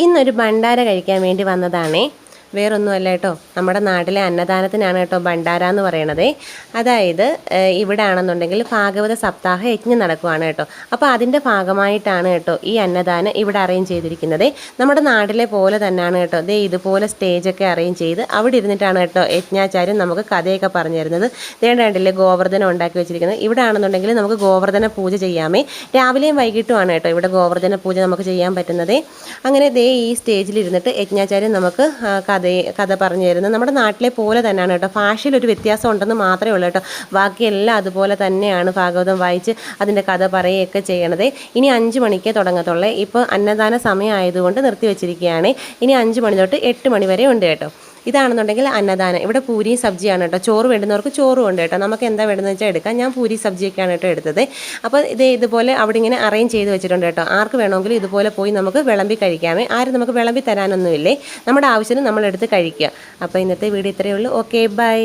ഇന്നൊരു ഭണ്ഡാര കഴിക്കാൻ വേണ്ടി വന്നതാണേ. വേറൊന്നുമല്ല കേട്ടോ, നമ്മുടെ നാട്ടിലെ അന്നദാനത്തിനാണ് കേട്ടോ ഭണ്ഡാര എന്ന് പറയണത്. അതായത് ഇവിടെ ആണെന്നുണ്ടെങ്കിൽ ഭാഗവത സപ്താഹ യജ്ഞം നടക്കുവാണ് കേട്ടോ. അപ്പോൾ അതിൻ്റെ ഭാഗമായിട്ടാണ് കേട്ടോ ഈ അന്നദാനം ഇവിടെ അറേഞ്ച് ചെയ്തിരിക്കുന്നത്. നമ്മുടെ നാട്ടിലെ പോലെ തന്നെയാണ് കേട്ടോ. ദേ ഇതുപോലെ സ്റ്റേജൊക്കെ അറേഞ്ച് ചെയ്ത് അവിടെ ഇരുന്നിട്ടാണ് കേട്ടോ യജ്ഞാചാര്യൻ നമുക്ക് കഥയൊക്കെ പറഞ്ഞു തരുന്നത്. ദേണ്ടല്ലേ ഗോവർദ്ധനം ഉണ്ടാക്കി വെച്ചിരിക്കുന്നത്. ഇവിടെ ആണെന്നുണ്ടെങ്കിൽ നമുക്ക് ഗോവർദ്ധന പൂജ ചെയ്യാമേ. രാവിലെയും വൈകിട്ടുമാണ് കേട്ടോ ഇവിടെ ഗോവർദ്ധന പൂജ നമുക്ക് ചെയ്യാൻ പറ്റുന്നത്. അങ്ങനെ ദേ ഈ സ്റ്റേജിൽ ഇരുന്നിട്ട് യജ്ഞാചാര്യൻ നമുക്ക് കഥ പറഞ്ഞു തരുന്നത് നമ്മുടെ നാട്ടിലെ പോലെ തന്നെയാണ് കേട്ടോ. ഭാഷയിലൊരു വ്യത്യാസം ഉണ്ടെന്ന് മാത്രമേ ഉള്ളൂ കേട്ടോ. ബാക്കിയെല്ലാം അതുപോലെ തന്നെയാണ് ഭാഗവതം വായിച്ച് അതിൻ്റെ കഥ പറയുകയൊക്കെ ചെയ്യണത്. ഇനി 5 മണിക്കേ തുടങ്ങത്തുള്ളേ. ഇപ്പോൾ അന്നദാന സമയം ആയതുകൊണ്ട് നിർത്തി വെച്ചിരിക്കുകയാണ്. ഇനി 5 മണി തൊട്ട് 8 മണി വരെ ഉണ്ട് കേട്ടോ. ഇതാണെന്നുണ്ടെങ്കിൽ അന്നദാനം. ഇവിടെ പൂരിയും സബ്ജിയാണ് കേട്ടോ. ചോറ് വേണ്ടുന്നവർക്ക് ചോറും ഉണ്ട് കേട്ടോ. നമുക്ക് എന്താ വേണ്ടതെന്ന് വെച്ചാൽ എടുക്കാം. ഞാൻ പൂരി സബ്ജിയൊക്കെയാണ് കേട്ടോ എടുത്തത്. അപ്പോൾ ഇതുപോലെ അവിടെ ഇങ്ങനെ അറേഞ്ച് ചെയ്ത് വെച്ചിട്ടുണ്ട് കേട്ടോ. ആർക്ക് വേണമെങ്കിലും ഇതുപോലെ പോയി നമുക്ക് വിളമ്പി കഴിക്കാമേ. ആരും നമുക്ക് വിളമ്പി തരാനൊന്നുമില്ലേ. നമ്മുടെ ആവശ്യത്തിന് നമ്മളെടുത്ത് കഴിക്കുക. അപ്പോൾ ഇന്നത്തെ വീഡിയോ ഇത്രയേ ഉള്ളൂ. Okay, by.